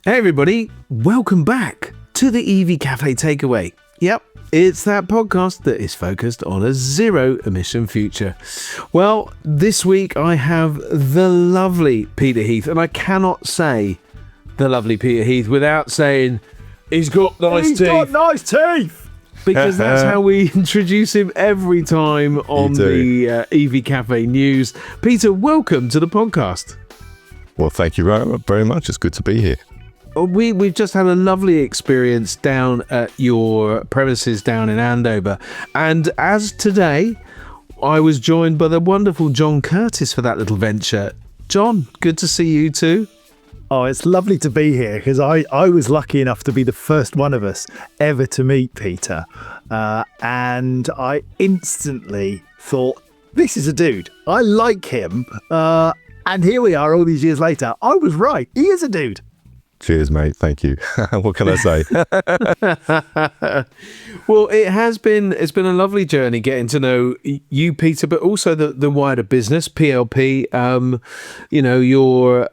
Hey everybody, welcome back to the EV Cafe Takeaway. Yep, it's that podcast that is focused on a zero emission future. Well, this week I have the lovely Peter Heath, and I cannot say the lovely Peter Heath without saying he's got nice teeth. He's got nice teeth! Because that's how we introduce him every time on the EV Cafe news. Peter, welcome to the podcast. Well, thank you very much. It's good to be here. We've just had a lovely experience down at your premises down in Andover. And as today, I was joined by the wonderful John Curtis for that little venture. John, good to see you too. Oh, it's lovely to be here because I was lucky enough to be the first one of us ever to meet Peter. And I instantly thought, this is a dude. I like him. And here we are all these years later. I was right. He is a dude. Cheers, mate. Thank you. What can I say? Well, it's been a lovely journey getting to know you, Peter, but also the wider business, PLP. You're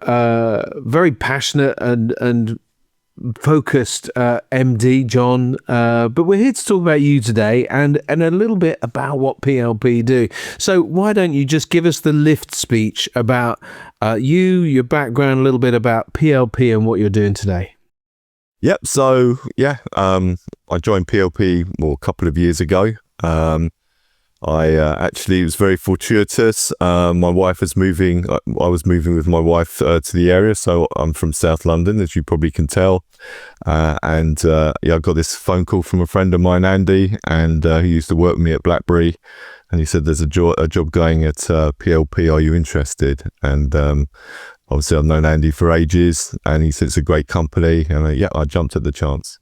very passionate and focused MD, John. But we're here to talk about you today and a little bit about what PLP do. So why don't you just give us the lift speech about your background, a little bit about PLP and what you're doing today. Yep. So, I joined PLP a couple of years ago. It was very fortuitous. My wife was moving. I was moving with my wife to the area. So I'm from South London, as you probably can tell. I got this phone call from a friend of mine, Andy, and he used to work with me at BlackBerry. And he said, there's a job going at PLP. Are you interested? And obviously I've known Andy for ages, and he said it's a great company. And I jumped at the chance.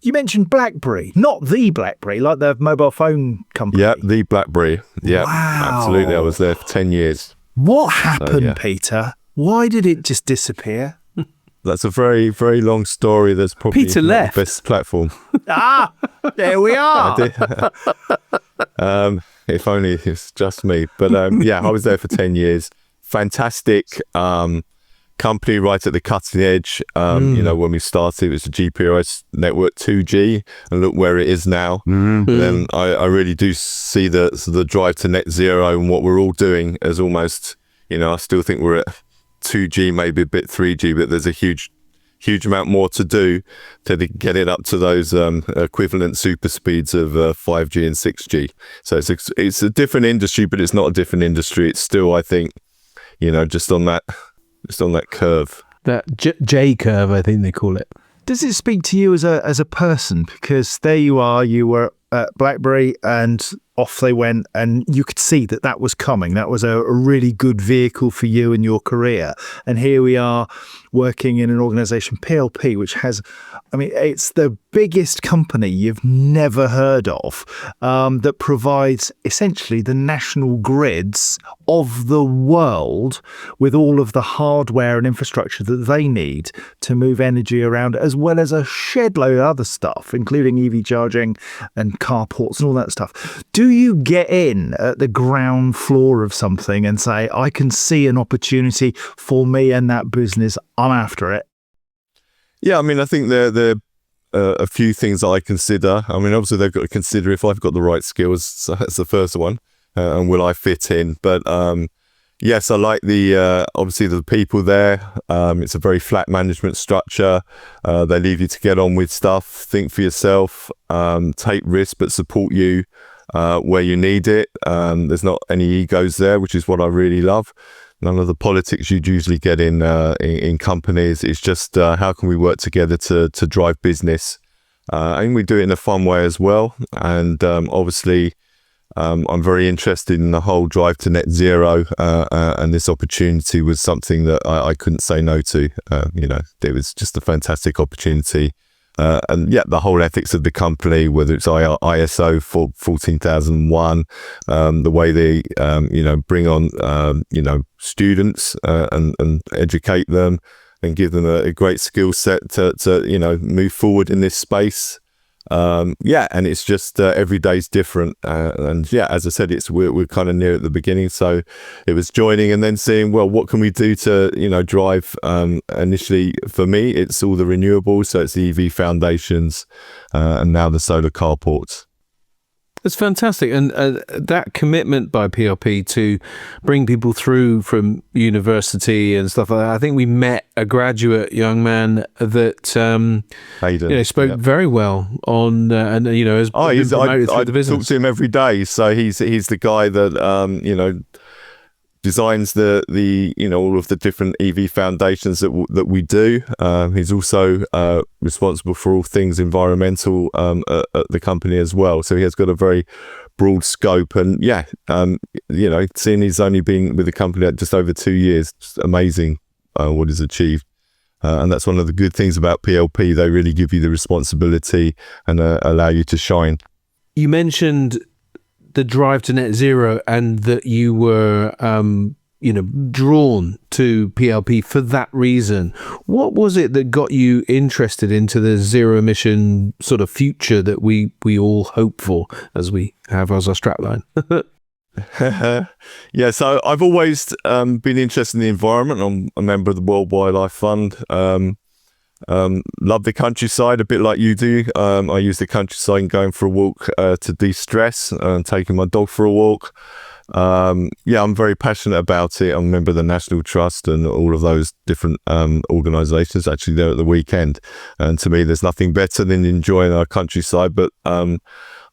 You mentioned BlackBerry, not the BlackBerry, like the mobile phone company. Yeah, the BlackBerry. Yeah, wow. Absolutely. I was there for 10 years. What happened, Peter? Why did it just disappear? That's a very, very long story. That's probably Peter left. The best platform. There we are. If only it's just me. But I was there for 10 years. Fantastic company, right at the cutting edge. When we started, it was a GPRS network 2G, and look where it is now. Then I really do see the drive to net zero and what we're all doing as almost, I still think we're at 2G, maybe a bit 3G, but there's a huge amount more to do to get it up to those equivalent super speeds of 5G and 6G. So it's a different industry, but it's not a different industry. It's still, I think, just on that curve. That J curve, I think they call it. Does it speak to you as a person? Because there you are, you were at BlackBerry and off they went, and you could see that was coming. That was a really good vehicle for you and your career. And here we are working in an organization, PLP, which has, it's the biggest company you've never heard of, that provides essentially the national grids of the world with all of the hardware and infrastructure that they need to move energy around, as well as a shed load of other stuff, including EV charging and carports and all that stuff. Do you get in at the ground floor of something and say, I can see an opportunity for me and that business, I'm after it? Yeah, I think there are a few things that I consider. Obviously they've got to consider if I've got the right skills. So that's the first one. And will I fit in? But yes, I like obviously the people there. It's a very flat management structure. They leave you to get on with stuff, think for yourself, take risks, but support you where you need it. There's not any egos there, which is what I really love. None of the politics you'd usually get in companies. It's just how can we work together to drive business. And we do it in a fun way as well. And obviously, I'm very interested in the whole drive to net zero, and this opportunity was something that I couldn't say no to. It was just a fantastic opportunity. The whole ethics of the company, whether it's ISO 14001, the way they, bring on, students and educate them and give them a great skill set to move forward in this space. And it's just every day's different. And yeah, as I said, we're kind of near at the beginning. So it was joining and then seeing, well, what can we do to, drive? Initially, for me, it's all the renewables. So it's the EV foundations and now the solar carports. It's fantastic. And that commitment by PLP to bring people through from university and stuff like that. I think we met a graduate young man that Hayden, spoke very well on, and has been promoted through the business. I talk to him every day. So he's the guy that, designs the all of the different EV foundations that we do. He's also responsible for all things environmental at the company as well. So he has got a very broad scope. And seeing he's only been with the company at just over 2 years, just amazing what he's achieved. And that's one of the good things about PLP. They really give you the responsibility and allow you to shine. You mentioned the drive to net zero and that you were, drawn to PLP for that reason. What was it that got you interested into the zero emission sort of future that we all hope for as we have as our strapline? Yeah, so I've always been interested in the environment. I'm a member of the World Wildlife Fund. Love the countryside a bit like you do. I use the countryside and going for a walk to de-stress and taking my dog for a walk. I'm very passionate about it. I'm a member of the National Trust and all of those different organisations actually there at the weekend. And to me, there's nothing better than enjoying our countryside. But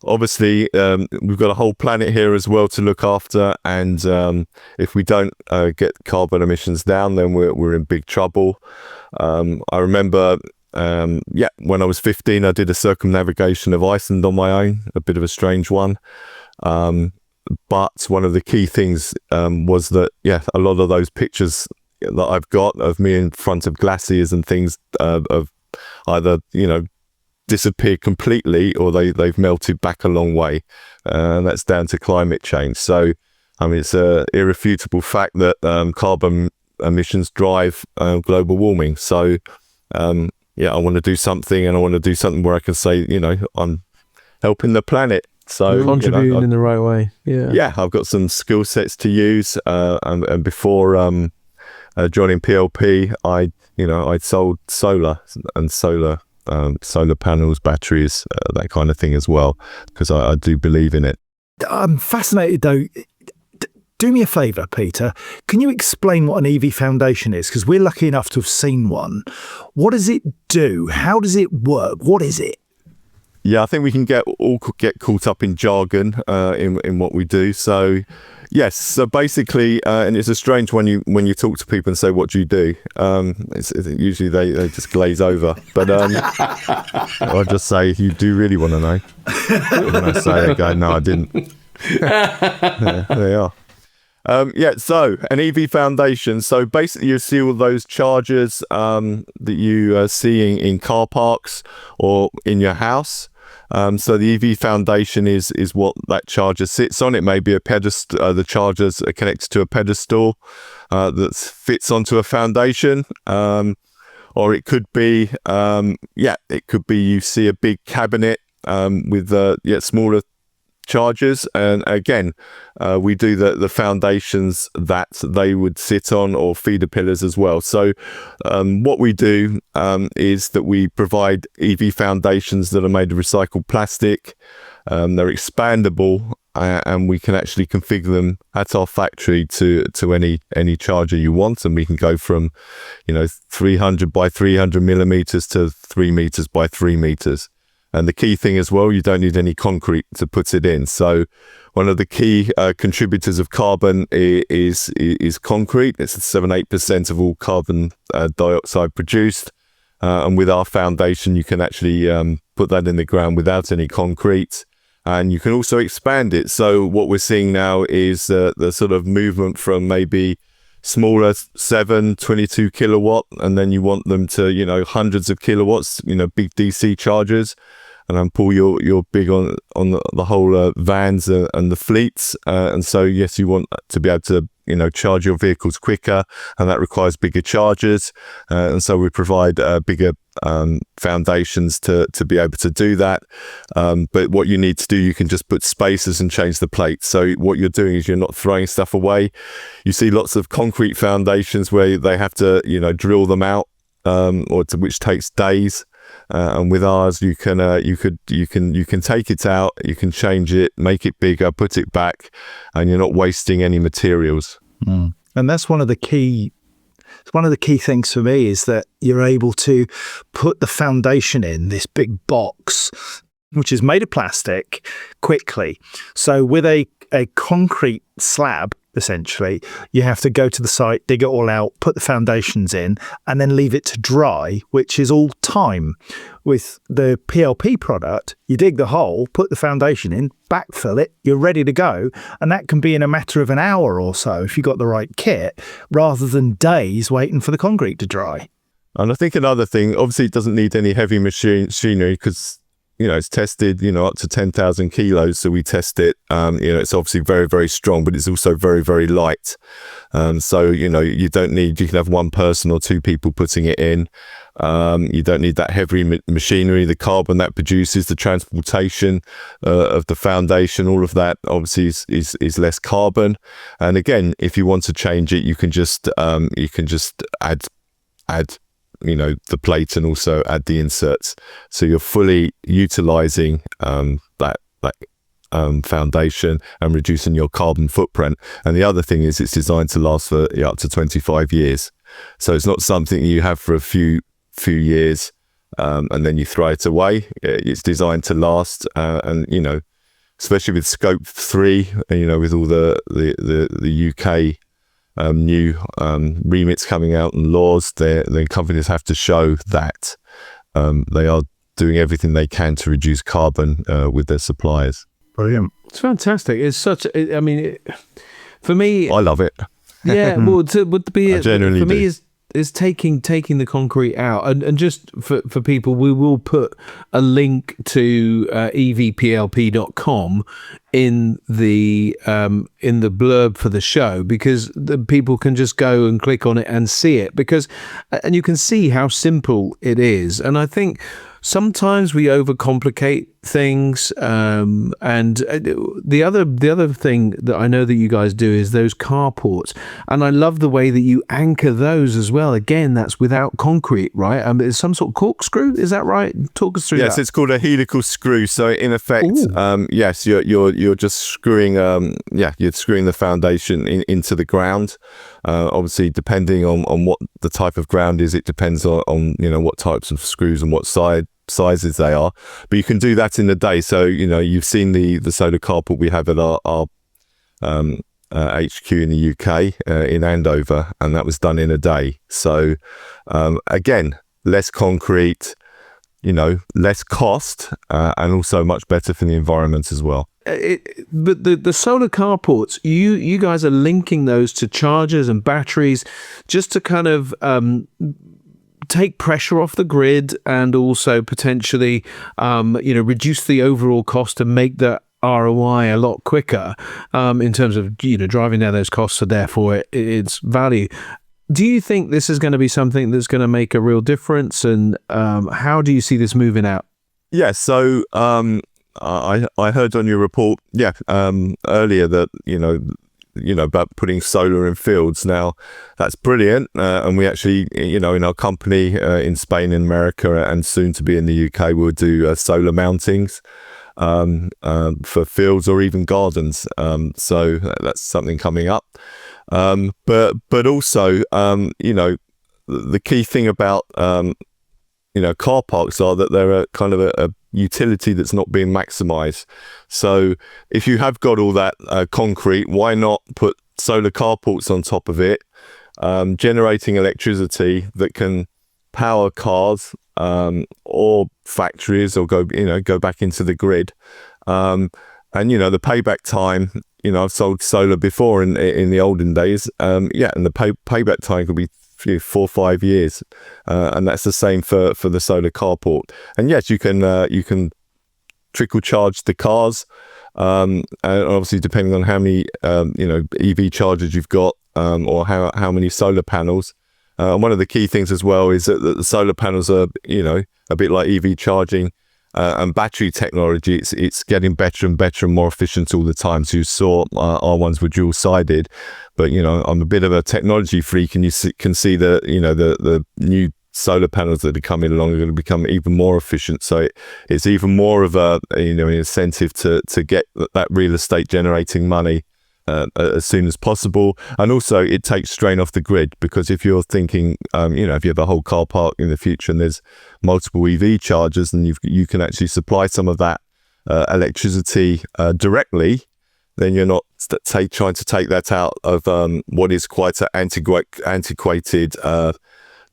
obviously, we've got a whole planet here as well to look after. And if we don't get carbon emissions down, then we're in big trouble. I remember, when I was 15, I did a circumnavigation of Iceland on my own, a bit of a strange one. But one of the key things was that, a lot of those pictures that I've got of me in front of glaciers and things of either, disappeared completely or they've melted back a long way. And that's down to climate change. So, it's an irrefutable fact that carbon emissions drive global warming. So I want to do something, and I want to do something where I can say, I'm helping the planet. So contributing in the right way. I've got some skill sets to use. And before joining PLP, I'd sold solar panels, batteries, that kind of thing as well, because I do believe in it. I'm fascinated though. Do me a favour, Peter. Can you explain what an EV foundation is? Because we're lucky enough to have seen one. What does it do? How does it work? What is it? Yeah, I think we can get caught up in jargon in what we do. So, yes. So basically, and it's a strange when you talk to people and say, "What do you do?" Usually they just glaze over. But I'll just say, "You do really want to know?" And I say, "I go, no, I didn't." There they are. So an EV foundation. So basically you see all those chargers that you are seeing in car parks or in your house. So the EV foundation is what that charger sits on. It may be a pedestal. The chargers are connected to a pedestal that fits onto a foundation. Or it could be, you see a big cabinet with smaller chargers, and again we do the foundations that they would sit on, or feeder pillars as well. So what we do is that we provide EV foundations that are made of recycled plastic. They're expandable, and we can actually configure them at our factory to any charger you want, and we can go from 300 by 300 millimeters to 3 meters by 3 meters. And the key thing as well, you don't need any concrete to put it in. So one of the key contributors of carbon is concrete. It's 7-8% of all carbon dioxide produced. And with our foundation, you can actually put that in the ground without any concrete. And you can also expand it. So what we're seeing now is the sort of movement from maybe smaller 22 kilowatt, and then you want them to hundreds of kilowatts, big DC chargers. And Paul, you're big on the whole vans and the fleets, and so yes, you want to be able to charge your vehicles quicker, and that requires bigger chargers, and so we provide bigger foundations to be able to do that. But what you need to do, you can just put spacers and change the plates. So what you're doing is you're not throwing stuff away. You see lots of concrete foundations where they have to, drill them out, which takes days. And with ours, you can take it out, you can change it, make it bigger, put it back, and you're not wasting any materials. And that's one of the key things for me, is that you're able to put the foundation in this big box, which is made of plastic, quickly. So with a concrete slab, essentially, you have to go to the site, dig it all out, put the foundations in, and then leave it to dry, which is all time. With the PLP product, you dig the hole, put the foundation in, backfill it, you're ready to go. And that can be in a matter of an hour or so if you got the right kit, rather than days waiting for the concrete to dry. And I think another thing, obviously it doesn't need any heavy machinery, because it's tested, up to 10,000 kilos. So we test it. It's obviously very, very strong, but it's also very, very light. So, you don't need, you can have one person or two people putting it in. You don't need that heavy machinery, the carbon that produces, the transportation of the foundation, all of that obviously is less carbon. And again, if you want to change it, you can just add the plate and also add the inserts. So you're fully utilizing that foundation and reducing your carbon footprint. And the other thing is, it's designed to last for up to 25 years. So it's not something you have for a few years and then you throw it away. It's designed to last, and especially with Scope 3, with all the UK new remits coming out and laws, the companies have to show that they are doing everything they can to reduce carbon with their suppliers. Brilliant. It's fantastic. It's such, for me, I love it. Yeah, well, would be I genuinely for me do. is taking the concrete out, and just for people, we will put a link to evplp.com in the blurb for the show, because the people can just go and click on it and see it, and you can see how simple it is. And I think sometimes we overcomplicate things, and the other thing that I know that you guys do is those carports, and I love the way that you anchor those as well. Again, that's without concrete, right? It's some sort of corkscrew, is that right? Talk us through that. Yes, it's called a helical-screw. So in effect, yes, you're just screwing you're screwing the foundation into the ground. Obviously, depending on what the type of ground is, it depends on what types of screws and what sizes they are, but you can do that in a day. So you've seen the solar carport we have at our HQ in the UK in Andover, and that was done in a day. So again, less concrete, less cost, and also much better for the environment as well. But the solar carports, you guys are linking those to chargers and batteries, just to kind of take pressure off the grid, and also potentially reduce the overall cost and make the ROI a lot quicker in terms of driving down those costs, so therefore its value. Do you think this is going to be something that's going to make a real difference, and how do you see this moving out? Yeah, so I heard on your report earlier that about putting solar in fields. Now that's brilliant, and we actually in our company in Spain and America, and soon to be in the UK, we'll do solar mountings for fields or even gardens. So that's something coming up. But also the key thing about car parks are that they're a kind of a utility that's not being maximized. So if you have got all that concrete, why not put solar carports on top of it, generating electricity that can power cars or factories, or go back into the grid. And the payback time, I've sold solar before in the olden days, and the payback time could be 4 or 5 years, and that's the same for the solar carport. And yes, you can trickle charge the cars, and obviously depending on how many EV chargers you've got, or how many solar panels, One of the key things as well is that the solar panels are, a bit like EV charging and battery technology. It's getting better and better and more efficient all the time. So you saw our ones were dual-sided, but I'm a bit of a technology freak, and you can see that the new solar panels that are coming along are going to become even more efficient. So it's even more of an incentive to get that real estate generating money as soon as possible. And also it takes strain off the grid, because if you're thinking, if you have a whole car park in the future and there's multiple EV chargers, and you can actually supply some of that electricity directly, then you're not trying to take that out of what is quite an antiquated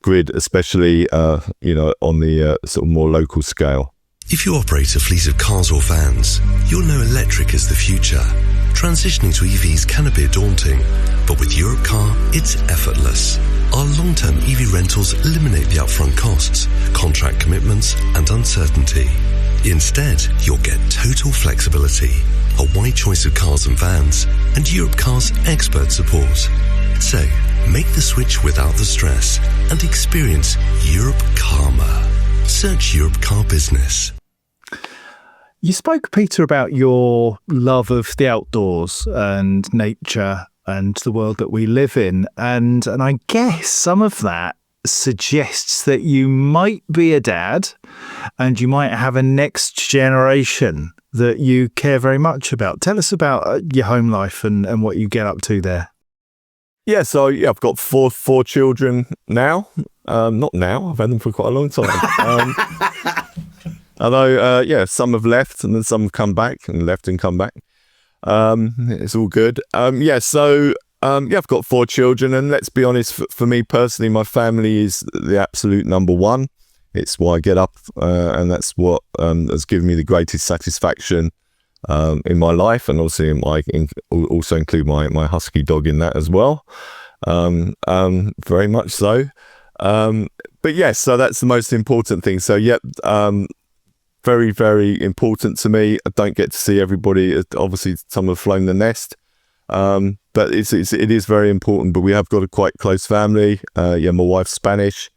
grid, especially on the sort of more local scale. If you operate a fleet of cars or vans, you'll know electric is the future. Transitioning to EVs can appear daunting, but with Europcar, it's effortless. Our long-term EV rentals eliminate the upfront costs, contract commitments, and uncertainty. Instead, you'll get total flexibility, a wide choice of cars and vans, and Europcar's expert support. So, make the switch without the stress and experience Europe Karma. Search Europcar Business. You spoke, Peter, about your love of the outdoors and nature and the world that we live in. And I guess some of that suggests that you might be a dad and you might have a next generation that you care very much about. Tell us about your home life and what you get up to there. Yeah, so I've got four children now. Not now, I've had them for quite a long time. Although, some have left and then some have come back and left and come back. It's all good. I've got 4 children, and let's be honest, for me personally, my family is the absolute number one. It's why I get up, and that's what has given me the greatest satisfaction in my life, and also also include my husky dog in that as well. Very much so. But yes, so that's the most important thing. So very, very important to me. I don't get to see everybody. Obviously, some have flown the nest, but it is very important. But we have got a quite close family. My wife's Spanish,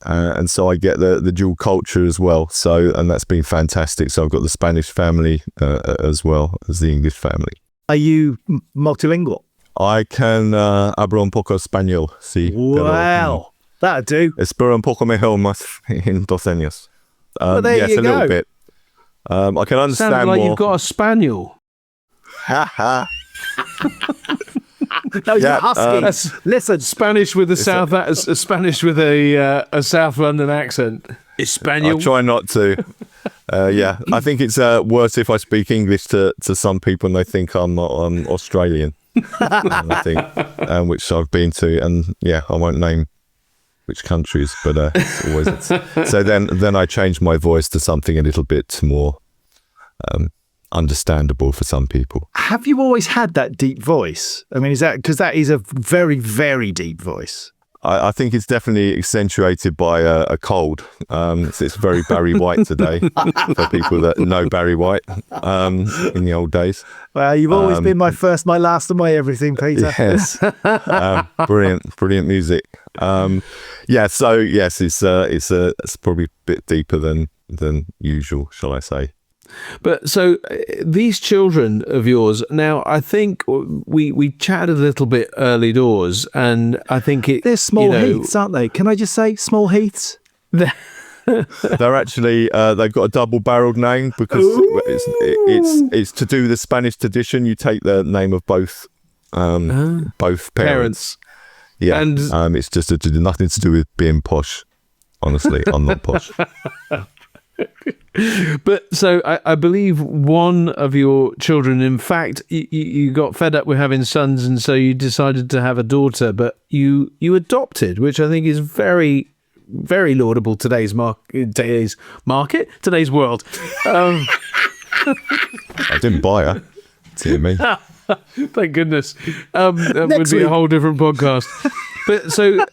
and so I get the dual culture as well. So, and that's been fantastic. So I've got the Spanish family as well as the English family. Are you multilingual? I can hablo un poco español. Sí. Wow, that'll do. Espero un poco mejor más en 2 años. Well, there yes, you a go. little bit. I can understand Sounded like more. you've got a spaniel. Ha ha. No, you're husky. That's Listen, Spanish with a Spanish with a South London accent. Spaniel. I try not to. I think it's worse if I speak English to some people and they think I'm Australian. I think, which I've been to, and I won't name which countries, but it's always so. Then I change my voice to something a little bit more understandable for some people. have you always had that deep voice? I mean, is that because that is a very, very deep voice? I think it's definitely accentuated by a cold. It's very Barry White today for people that know Barry White in the old days. Well, you've always been my first, my last, and my everything, Peter. Yes, brilliant music. So yes, it's probably a bit deeper than usual, shall I say? But so these children of yours, now I think we chatted a little bit early doors, and I think they're small heaths, aren't they? Can I just say small heaths? They're actually they've got a double-barreled name because it's to do with the Spanish tradition. You take the name of both parents. Yeah, and it's just nothing to do with being posh. Honestly, I'm not posh. But so I believe one of your children, in fact, you got fed up with having sons, and so you decided to have a daughter, but you adopted, which I think is very, very laudable today's world. I didn't buy her. Dear me. Thank goodness. That would be a whole different podcast. But so,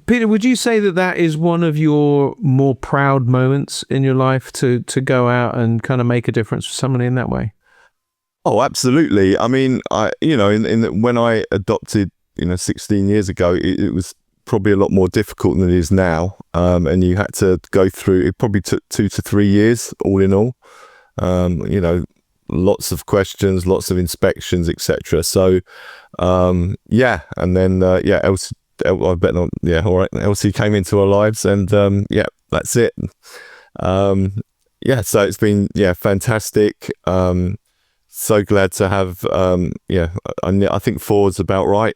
Peter, would you say that is one of your more proud moments in your life to go out and kind of make a difference for somebody in that way? Oh, absolutely. I mean, when I adopted, 16 years ago, it was probably a lot more difficult than it is now. And you had to go through, it probably took 2 to 3 years all in all. You know, lots of questions, lots of inspections, etc. So, yeah. And then, Elsie, I bet not, yeah, all right. Elsie came into our lives, and yeah, that's it. Yeah, so it's been, yeah, fantastic. So glad to have, yeah, I think 4 is about right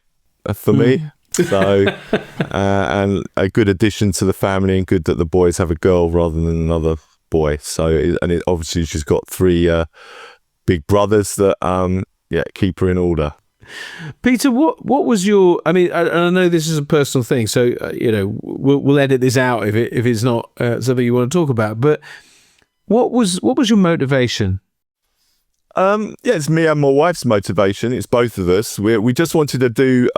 for me. So, and a good addition to the family, and good that the boys have a girl rather than another boy. So, and it obviously she's got 3 big brothers that, yeah, keep her in order. Peter, what was your? I mean, I know this is a personal thing, so you know we'll edit this out if it's not something you want to talk about. But what was your motivation? Yeah, it's me and my wife's motivation. It's both of us. We just wanted to do.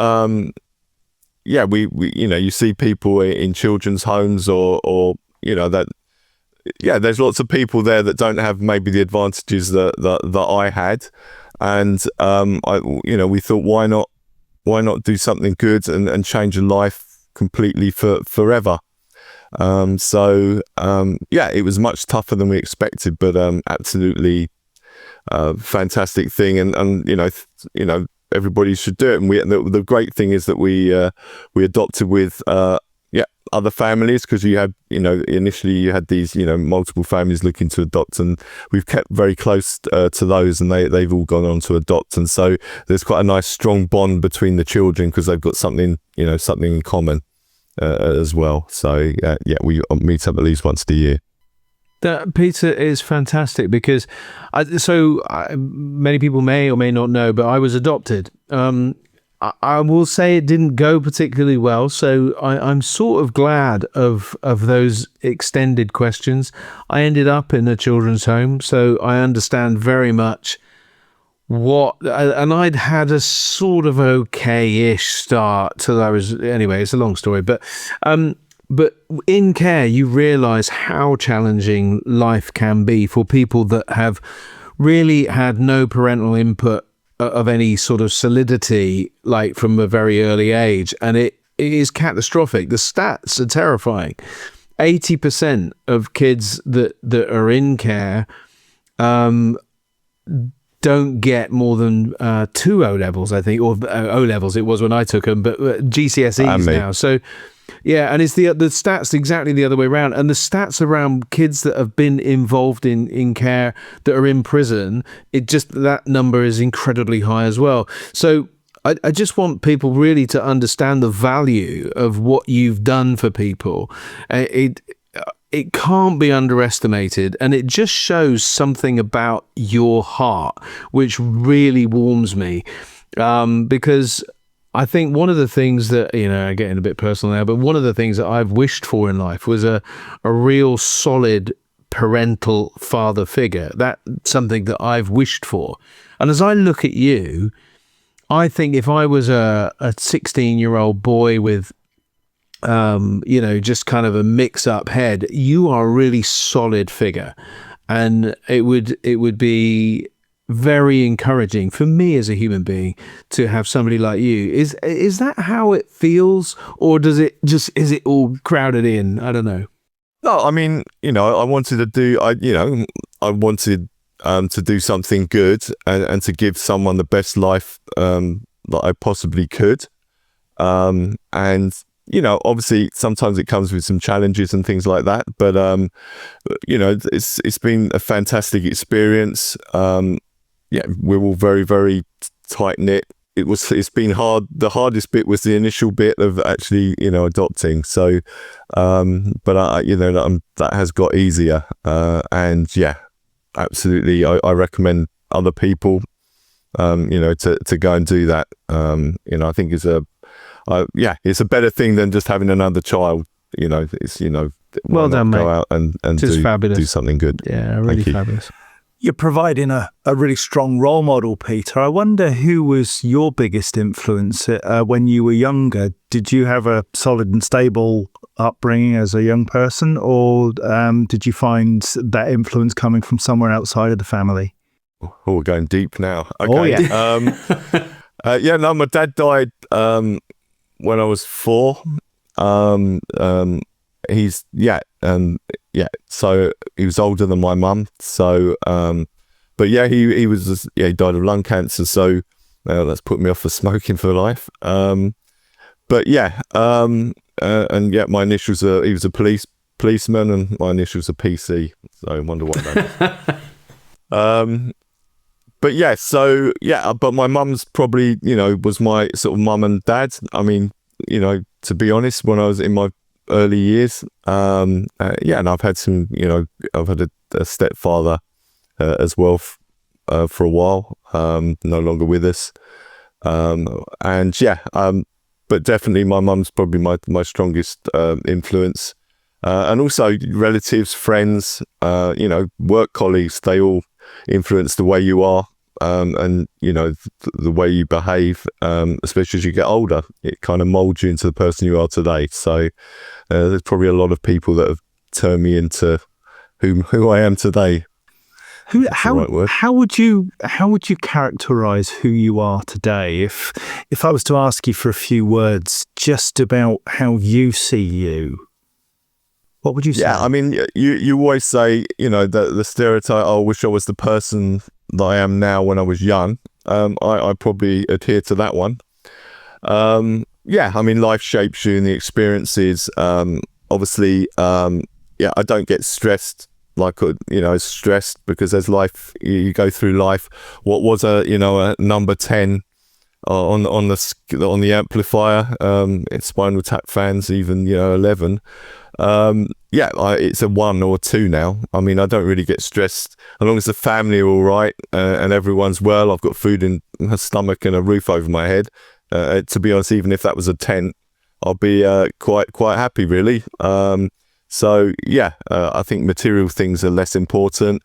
Yeah, we you know, you see people in children's homes or you know that. Yeah, there's lots of people there that don't have maybe the advantages that I had. And you know, we thought, why not do something good and change a life completely forever. So yeah, it was much tougher than we expected, but absolutely fantastic thing. And you know, everybody should do it. And the great thing is that we adopted with other families, because you had, you know, initially you had these, you know, multiple families looking to adopt, and we've kept very close to those, and they've all gone on to adopt. And so there's quite a nice strong bond between the children, because they've got something in common as well. So yeah, we meet up at least once a year. That, Peter, is fantastic, because many people may or may not know, but I was adopted. I will say it didn't go particularly well, so I'm sort of glad of those extended questions. I ended up in a children's home, so I understand very much and I'd had a sort of okay-ish start till I was, anyway, it's a long story, but in care you realise how challenging life can be for people that have really had no parental input of any sort of solidity, like from a very early age, and it is catastrophic. The stats are terrifying. 80% of kids that are in care don't get more than 2 O levels, I think, or O levels. It was when I took them, but GCSEs now. So yeah, and it's the stats exactly the other way around. And the stats around kids that have been involved in care that are in prison, that number is incredibly high as well. So I just want people really to understand the value of what you've done for people. It can't be underestimated, and it just shows something about your heart which really warms me, because I think one of the things that, you know, getting a bit personal now, but one of the things that I've wished for in life was a real solid parental father figure. That's something that I've wished for. And as I look at you, I think if I was a 16-year-old boy with, you know, just kind of a mix-up head, you are a really solid figure. And it would be very encouraging for me as a human being to have somebody like you. Is that how it feels, or is it all crowded in? I don't know. No, I mean, you know, I wanted to do something good and to give someone the best life that I possibly could. And you know, obviously sometimes it comes with some challenges and things like that, but you know, it's been a fantastic experience. Yeah, we're all very, very tight knit. It's been hard. The hardest bit was the initial bit of actually, you know, adopting. So, but you know, that has got easier. And yeah, absolutely, I recommend other people, you know, to go and do that. You know, I think it's a better thing than just having another child. You know, it's, you know, well done, mate. Go out and do something good. Yeah, really fabulous. You're providing a really strong role model, Peter. I wonder who was your biggest influence when you were younger. Did you have a solid and stable upbringing as a young person, or did you find that influence coming from somewhere outside of the family? Oh, we're going deep now. Okay. Oh, yeah. Yeah, no, my dad died when I was 4. So he was older than my mum. So, but yeah, he was, he died of lung cancer. So that's put me off for smoking for life. But yeah, and yeah, my initials are, he was a policeman, and my initials are PC. So I wonder what that is. But yeah, so yeah, but my mum's probably, was my sort of mum and dad. I mean, to be honest, when I was in my early years, and I've had some, I've had a stepfather as well for a while, no longer with us. But definitely my mum's probably my strongest influence. And also relatives, friends, work colleagues, they all influence the way you are, and the way you behave, especially as you get older. It kind of molds you into the person you are today. So there's probably a lot of people that have turned me into who I am today. How would you characterize who you are today? If I was to ask you for a few words just about how you see you, what would you say? Yeah, I mean, you always say, the stereotype, I wish I was the person that I am now when I was young. I probably adhere to that one. I mean, life shapes you and the experiences. Obviously, I don't get stressed stressed because as life, you go through life. What was a number 10 on the amplifier, it's Spinal Tap fans, even 11. It's a 1 or 2 now. I mean, I don't really get stressed as long as the family are all right, and everyone's well. I've got food in my stomach and a roof over my head. To be honest, even if that was a 10, I'll be quite happy, really. I think material things are less important.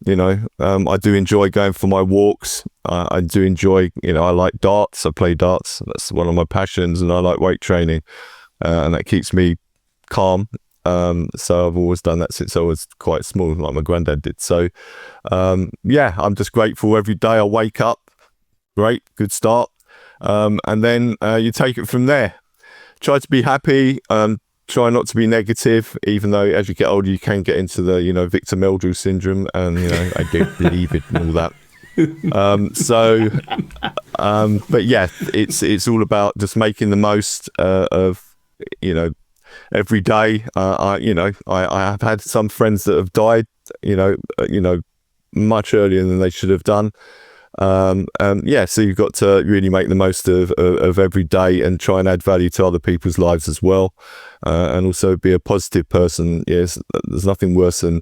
I do enjoy going for my walks. I do enjoy, I like darts. I play darts. That's one of my passions, and I like weight training, and that keeps me calm. So I've always done that since I was quite small, like my granddad did. So, I'm just grateful every day I wake up. Great, good start. And then you take it from there. Try to be happy. Try not to be negative, even though as you get older, you can get into the, Victor Meldrew syndrome, and, I don't believe it and all that. But yeah, it's all about just making the most of, every day. I have had some friends that have died, much earlier than they should have done. So you've got to really make the most of every day and try and add value to other people's lives as well, and also be a positive person. Yes, there's nothing worse than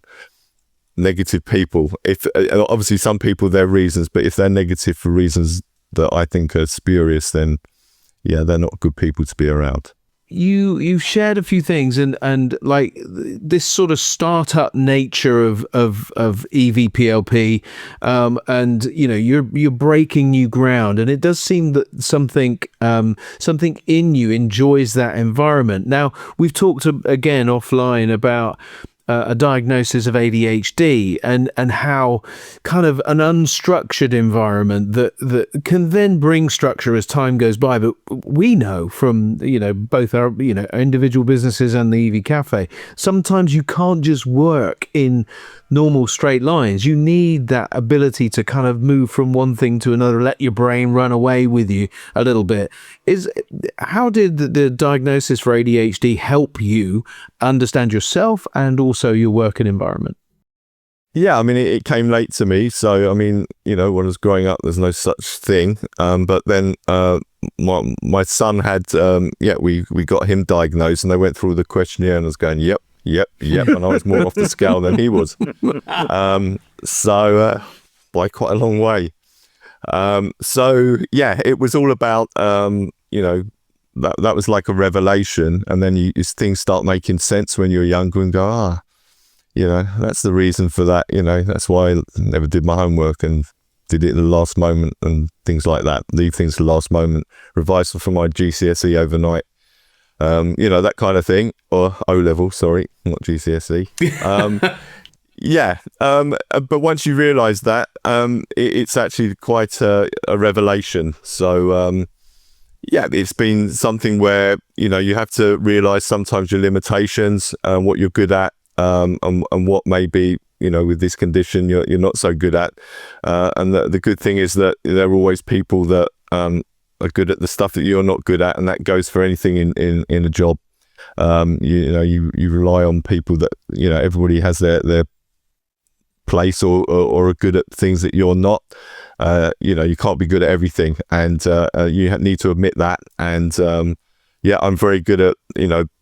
negative people. If obviously some people, their reasons, but if they're negative for reasons that I think are spurious, then they're not good people to be around. You've shared a few things, and like this sort of startup nature of EVPLP, and you're breaking new ground, and it does seem that something in you enjoys that environment. Now, we've talked again offline about a diagnosis of ADHD and how kind of an unstructured environment that can then bring structure as time goes by. But we know from, both our, individual businesses and the EV Cafe, sometimes you can't just work in normal straight lines. You need that ability to kind of move from one thing to another, let your brain run away with you a little bit. How did the diagnosis for ADHD help you understand yourself and also your working environment? Yeah, I mean, it came late to me. So, I mean, when I was growing up, there's no such thing. But then my son had, we got him diagnosed, and they went through the questionnaire, and I was going, yep. And I was more off the scale than he was. By quite a long way. It was all about, that was like a revelation. And then things start making sense when you're younger and go, that's the reason for that. That's why I never did my homework and did it at the last moment and things like that. Leave things to the last moment. Revise for my GCSE overnight. That kind of thing, or O-level, sorry, not GCSE. But once you realise that, it's actually quite a revelation. So, yeah, it's been something where, you have to realize sometimes your limitations, what you're good at, and what maybe, with this condition you're not so good at. And the good thing is that there are always people that are good at the stuff that you're not good at, and that goes for anything in a job. You rely on people that, everybody has their place or are good at things that you're not. You can't be good at everything, and you need to admit that. And I'm very good at,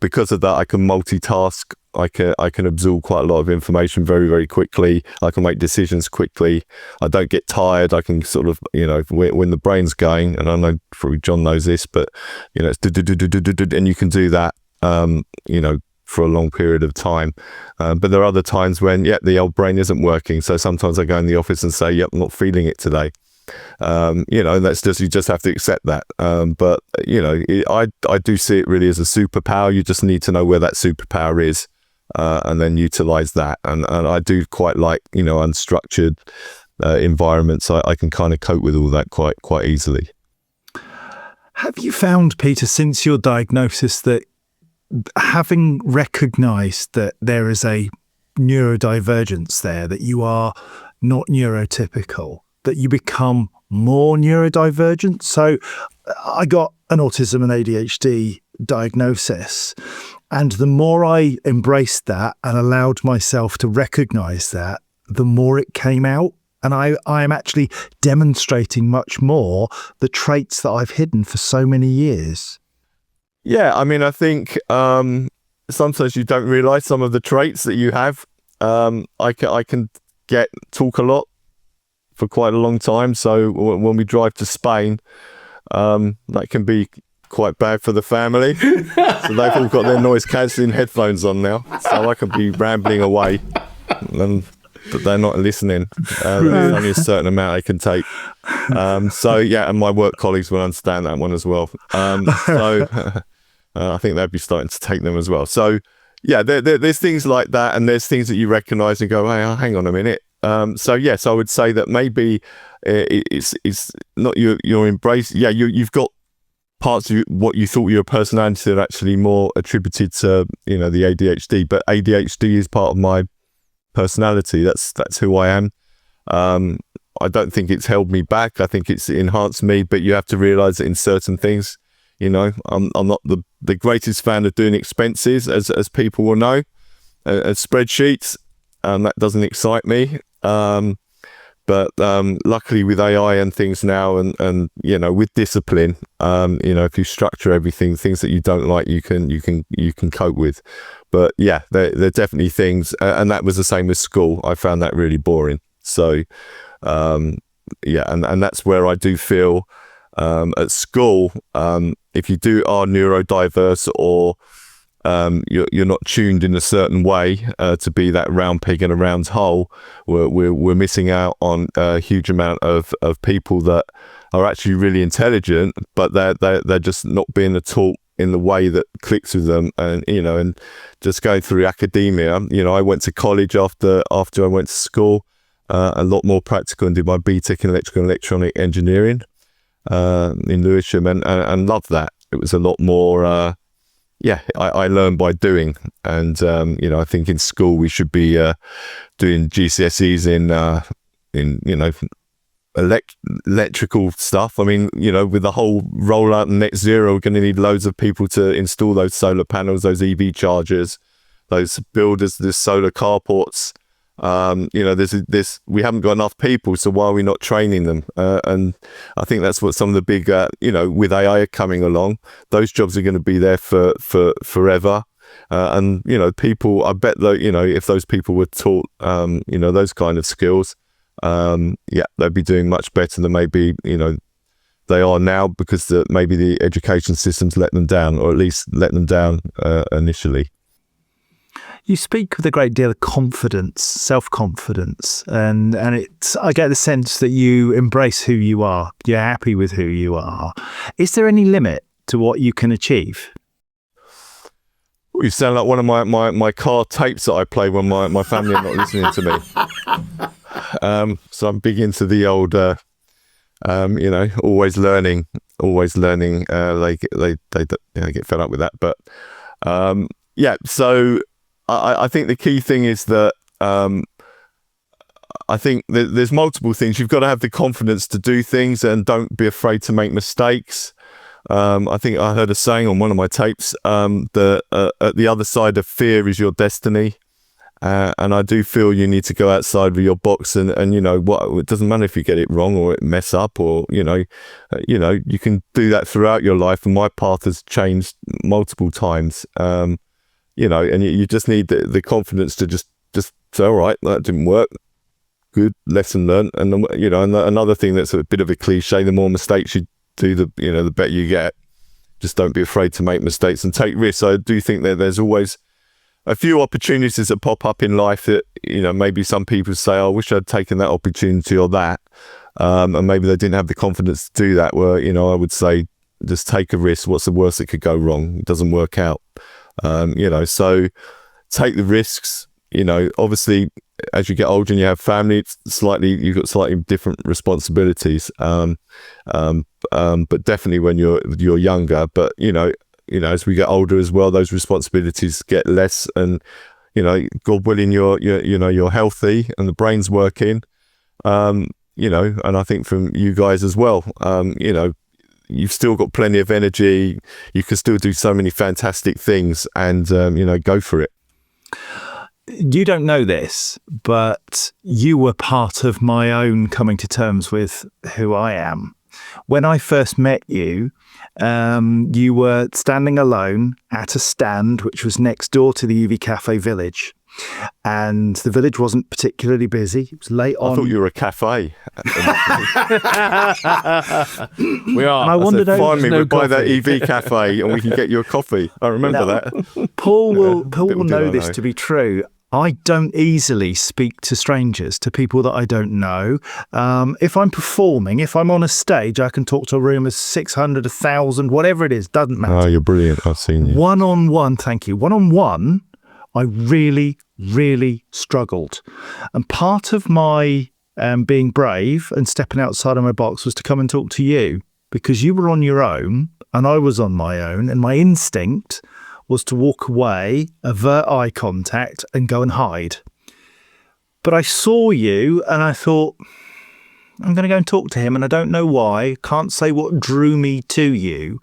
because of that, I can multitask. I can absorb quite a lot of information very, very quickly. I can make decisions quickly. I don't get tired. I can sort of, when the brain's going, and I know probably John knows this, but it's and you can do that, for a long period of time. But there are other times when, the old brain isn't working. So sometimes I go in the office and say, I'm not feeling it today. And that's just, you just have to accept that. But I do see it really as a superpower. You just need to know where that superpower is, and then utilize that. And I do quite like, unstructured environments. I can kind of cope with all that quite easily. Have you found, Peter, since your diagnosis, that having recognized that there is a neurodivergence there, that you are not neurotypical, that you become more neurodivergent? So I got an autism and ADHD diagnosis, and the more I embraced that and allowed myself to recognize that, the more it came out. And I am actually demonstrating much more the traits that I've hidden for so many years. Yeah, I mean, I think sometimes you don't realize some of the traits that you have. I can talk a lot for quite a long time. So when we drive to Spain, that can be quite bad for the family. So they've all got their noise cancelling headphones on now. So I can be rambling away, but they're not listening. There's only a certain amount I can take. And my work colleagues will understand that one as well. I think they'd be starting to take them as well. So, there's things like that, and there's things that you recognise and go, hey, hang on a minute. Yes, I would say that maybe it's not your embrace. Yeah, you've got parts of what you thought your personality are actually more attributed to, the ADHD. But ADHD is part of my personality. That's who I am. I don't think it's held me back. I think it's enhanced me. But you have to realise that in certain things, I'm not the greatest fan of doing expenses, as people will know, as spreadsheets. That doesn't excite me. But luckily with AI and things now, and with discipline, if you structure everything, things that you don't like, you can cope with. But there are definitely things, and that was the same with school. I found that really boring. So and that's where I do feel at school, if you are neurodiverse, or you're not tuned in a certain way to be that round peg in a round hole, we're missing out on a huge amount of people that are actually really intelligent, but they're just not being taught in the way that clicks with them. And just going through academia, I went to college after I went to school, a lot more practical, and did my BTEC in electrical and electronic engineering in Lewisham, and loved that. It was a lot more I learned by doing. And I think in school we should be doing GCSEs in electrical stuff. I mean, with the whole rollout and net zero, we're going to need loads of people to install those solar panels, those EV chargers, those builders, the solar carports. There's we haven't got enough people, so why are we not training them? And I think that's what some of the big, with AI coming along, those jobs are going to be there for forever. And people, I bet that if those people were taught, those kind of skills, they'd be doing much better than maybe they are now, because maybe the education system's let them down, or at least let them down initially. You speak with a great deal of confidence, self-confidence, and I get the sense that you embrace who you are. You're happy with who you are. Is there any limit to what you can achieve? Well, you sound like one of my car tapes that I play when my family are not listening to me. So I'm big into the old, always learning. always learning. They get fed up with that. But so I think the key thing is that I think there's multiple things. You've got to have the confidence to do things and don't be afraid to make mistakes. I think I heard a saying on one of my tapes that at the other side of fear is your destiny. And I do feel you need to go outside of your box and it doesn't matter if you get it wrong or it mess up or, you can do that throughout your life. And my path has changed multiple times, and you just need the confidence to just say, all right, that didn't work. Good lesson learned. And, and another thing that's a bit of a cliche, the more mistakes you do, the better you get. Just don't be afraid to make mistakes and take risks. I do think that there's always a few opportunities that pop up in life that, maybe some people say, oh, I wish I'd taken that opportunity or that. And maybe they didn't have the confidence to do that. Where, I would say, just take a risk. What's the worst that could go wrong? It doesn't work out. So take the risks. Obviously, as you get older and you have family, you've got slightly different responsibilities. But definitely when you're younger. But as we get older as well, those responsibilities get less. And God willing, you're healthy and the brain's working. And I think from you guys as well, you've still got plenty of energy. You can still do so many fantastic things, and go for it. You don't know this, but you were part of my own coming to terms with who I am. When I first met you, you were standing alone at a stand which was next door to the EV Cafe Village. And the village wasn't particularly busy. It was late on. I thought you were a cafe. We are. And I wondered, finally, we'll buy that EV cafe and we can get you a coffee. I remember that. Paul will know this to be true. I don't easily speak to strangers, to people that I don't know. If I'm performing, if I'm on a stage, I can talk to a room of 600, 1,000, whatever it is, doesn't matter. Oh, you're brilliant. I've seen you. One-on-one, thank you. One-on-one, I really, really struggled. And part of my being brave and stepping outside of my box was to come and talk to you, because you were on your own and I was on my own, and my instinct was to walk away, avert eye contact, and go and hide. But I saw you and I thought, I'm going to go and talk to him, and I don't know why, can't say what drew me to you,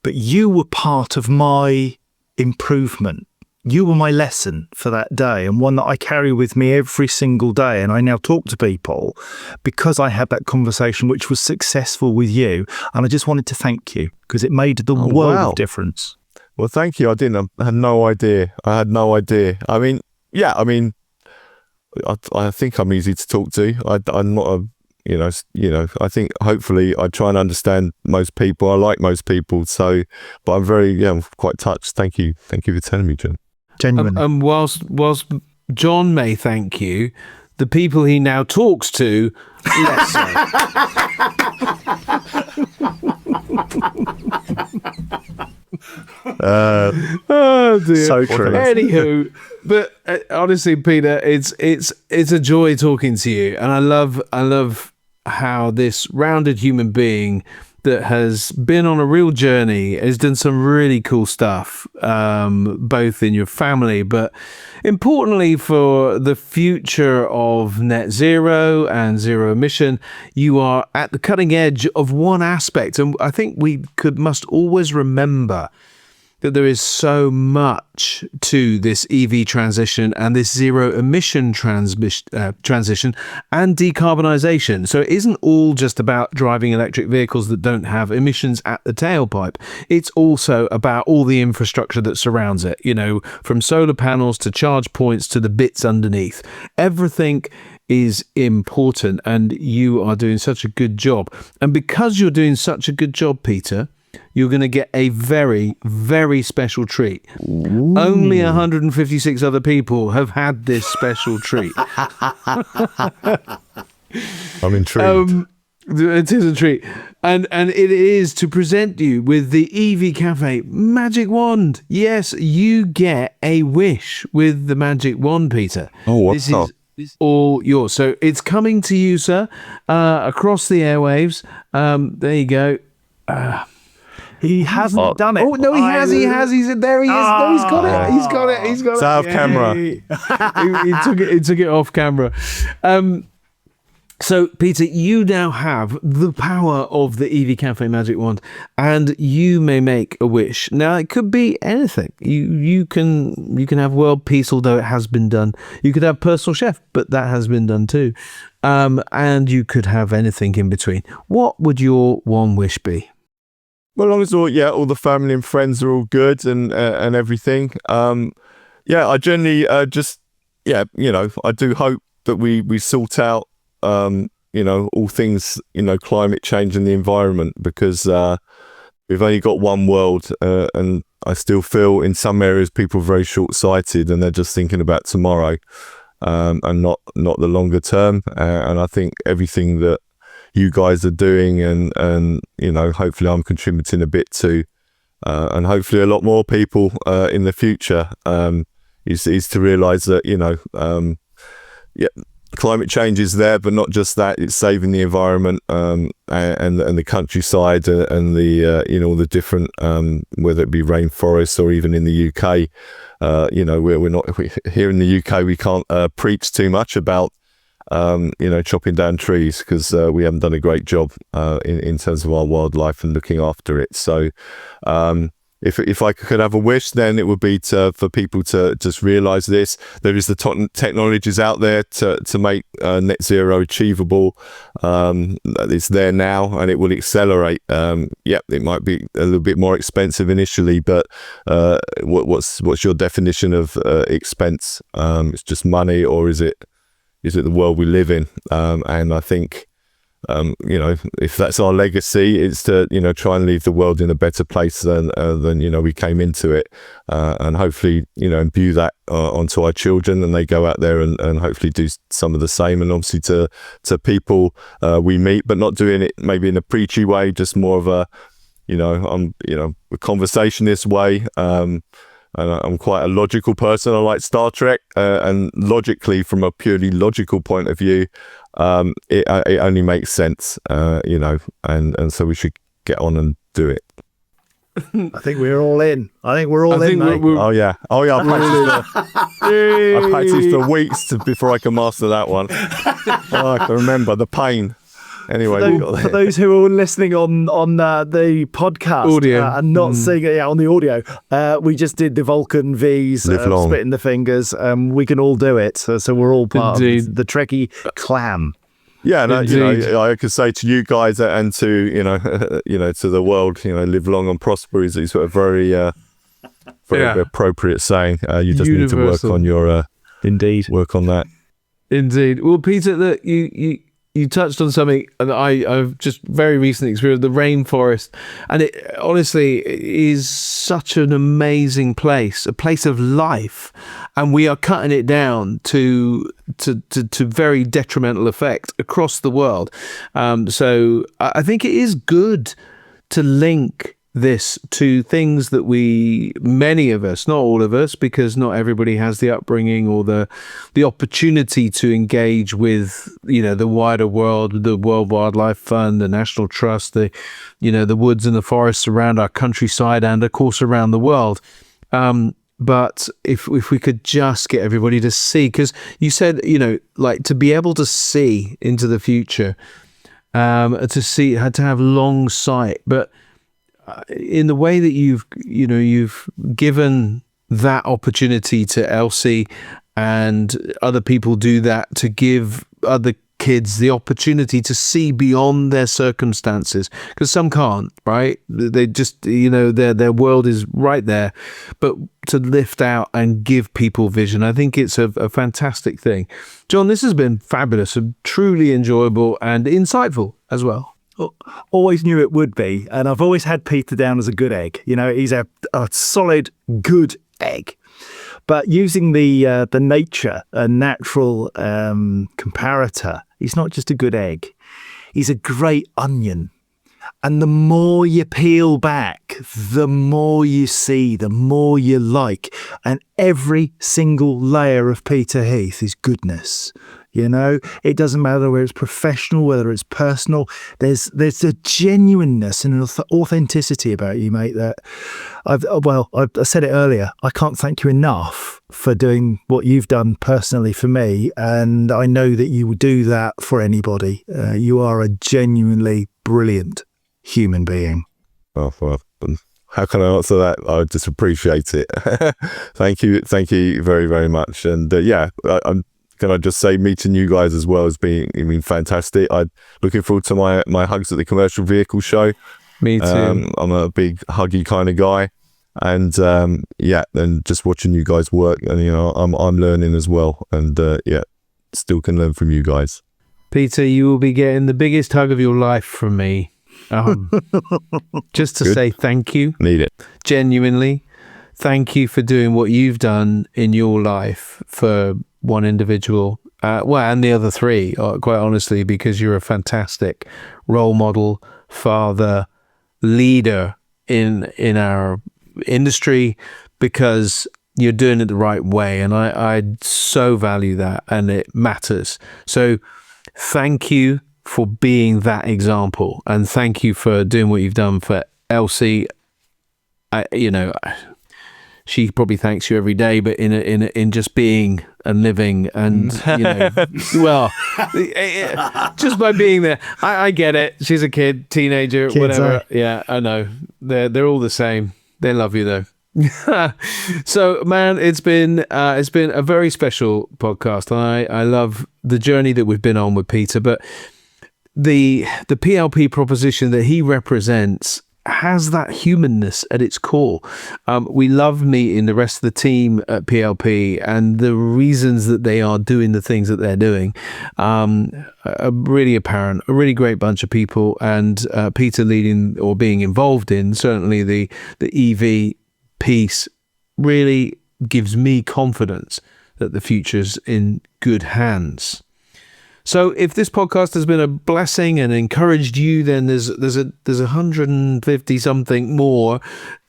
but you were part of my improvement. You were my lesson for that day, and one that I carry with me every single day. And I now talk to people because I had that conversation, which was successful with you. And I just wanted to thank you, because it made the world of difference. Well, thank you. I had no idea. I mean, I think I'm easy to talk to. I'm not I think hopefully I try and understand most people. I like most people. So, but I'm quite touched. Thank you. Thank you for telling me, John. Genuinely. And whilst John may thank you, the people he now talks to, less so. Oh dear. So true. Anywho, but honestly, Peter, it's a joy talking to you, and I love how this rounded human being that has been on a real journey has done some really cool stuff, both in your family, but importantly for the future of net zero and zero emission. You are at the cutting edge of one aspect, and I think we must always remember that there is so much to this EV transition and this zero emission transition and decarbonisation. So it isn't all just about driving electric vehicles that don't have emissions at the tailpipe. It's also about all the infrastructure that surrounds it, from solar panels to charge points to the bits underneath. Everything is important, and you are doing such a good job. And because you're doing such a good job, Peter, you're going to get a very, very special treat. Ooh. Only 156 other people have had this special treat. I'm intrigued. It is a treat. And it is to present you with the EV Cafe Magic Wand. Yes, you get a wish with the Magic Wand, Peter. Oh, what's up? This is all yours. So it's coming to you, sir, across the airwaves. There you go. He hasn't done it. Oh no, he has. He's in there. He is. No, he's got it. He's got it. He's got It's it. out of camera. He took it off camera. So, Peter, you now have the power of the EV Cafe Magic Wand, and you may make a wish. Now, it could be anything. You can have world peace, although it has been done. You could have personal chef, but that has been done too. And you could have anything in between. What would your one wish be? Well, as long as all the family and friends are all good and everything. I generally I do hope that we sort out all things, climate change and the environment, because we've only got one world, and I still feel in some areas people are very short-sighted and they're just thinking about tomorrow, and not the longer term. And I think everything that you guys are doing and hopefully I'm contributing a bit to, and hopefully a lot more people in the future, is to realize that climate change is there, but not just that. It's saving the environment, and the countryside, and the all the different, whether it be rainforests or even in the UK. We're not here in the UK. We can't preach too much about chopping down trees, because we haven't done a great job in terms of our wildlife and looking after it. So if I could have a wish, then it would be for people to just realise this. There is the technologies out there to make net zero achievable. It's there now, and it will accelerate. It might be a little bit more expensive initially, but what's your definition of expense? It's just money, or is it the world we live in? And I think, if that's our legacy, it's to, try and leave the world in a better place than we came into it, and hopefully, imbue that onto our children, and they go out there and hopefully do some of the same. And obviously to people we meet, but not doing it maybe in a preachy way, just more of a, a conversationist way. And I'm quite a logical person. I like Star Trek, and logically, from a purely logical point of view, it only makes sense, and so we should get on and do it. I think we're all in. Mate. Oh yeah. I practiced for weeks before I can master that one. I can remember the pain. Anyway, for those who are listening on the podcast audio, and not seeing it on the audio, we just did the Vulcan V's, splitting the fingers. We can all do it, so we're all part of the Trekkie clan. Yeah, and I could say to you guys and to to the world, live long and prosper is sort of very appropriate saying. You just need to work on your work on that. Indeed. Well, Peter, look, you touched on something that I've just very recently experienced, the rainforest, and it honestly is such an amazing place, a place of life, and we are cutting it down to very detrimental effect across the world. So I think it is good to link this to things that many of us, not all of us, because not everybody has the upbringing or the opportunity to engage with, the wider world, the World Wildlife Fund, the National Trust, the woods and the forests around our countryside and of course around the world. But if we could just get everybody to see, because you said, to be able to see into the future, to have long sight, but in the way that you've given that opportunity to Elsie and other people do that, to give other kids the opportunity to see beyond their circumstances, because some can't, right? They just, their world is right there, but to lift out and give people vision, I think it's a fantastic thing. John, this has been fabulous and truly enjoyable and insightful as well. Always knew it would be, and I've always had Peter down as a good egg. He's a solid good egg. But using the nature, a natural comparator, he's not just a good egg. He's a great onion. And the more you peel back, the more you see, the more you like. And every single layer of Peter Heath is goodness. You know, it doesn't matter whether it's professional, whether it's personal. There's a genuineness and an authenticity about you, mate, that I said it earlier. I can't thank you enough for doing what you've done personally for me. And I know that you will do that for anybody. You are a genuinely brilliant human being. Oh, well, how can I answer that? I just appreciate it. Thank you very, very much. And can I just say, meeting you guys as well has been fantastic. I'm looking forward to my hugs at the commercial vehicle show. Me too. I'm a big huggy kind of guy, and then just watching you guys work, and I'm learning as well, and still can learn from you guys. Peter, you will be getting the biggest hug of your life from me. Just to say thank you. Need it. Genuinely, thank you for doing what you've done in your life for one individual, and the other three, quite honestly, because you're a fantastic role model, father, leader in our industry, because you're doing it the right way, and I so value that, and it matters. So thank you for being that example, and thank you for doing what you've done for Elsie. She probably thanks you every day, but in just being and living, and just by being there. I get it. She's a kid, teenager, Kids, whatever. Yeah, I know. They're all the same. They love you though. So, man, it's been a very special podcast. I love the journey that we've been on with Peter, but the PLP proposition that he represents has that humanness at its core. We love meeting the rest of the team at PLP, and the reasons that they are doing the things that they're doing are really apparent. A really great bunch of people, and Peter leading or being involved in certainly the EV piece really gives me confidence that the future's in good hands. So if this podcast has been a blessing and encouraged you, then there's 150 something more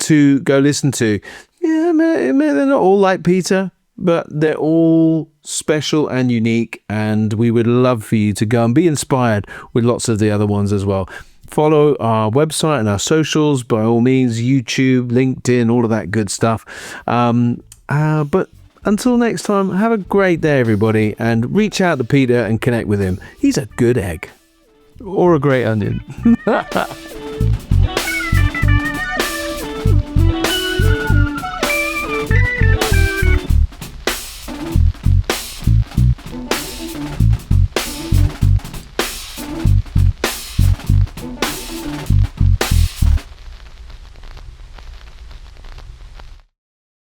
to go listen to. Yeah, they're not all like Peter, but they're all special and unique, and we would love for you to go and be inspired with lots of the other ones as well. Follow our website and our socials, by all means, YouTube, LinkedIn, all of that good stuff. But until next time, have a great day, everybody, and reach out to Peter and connect with him. He's a good egg. Or a great onion.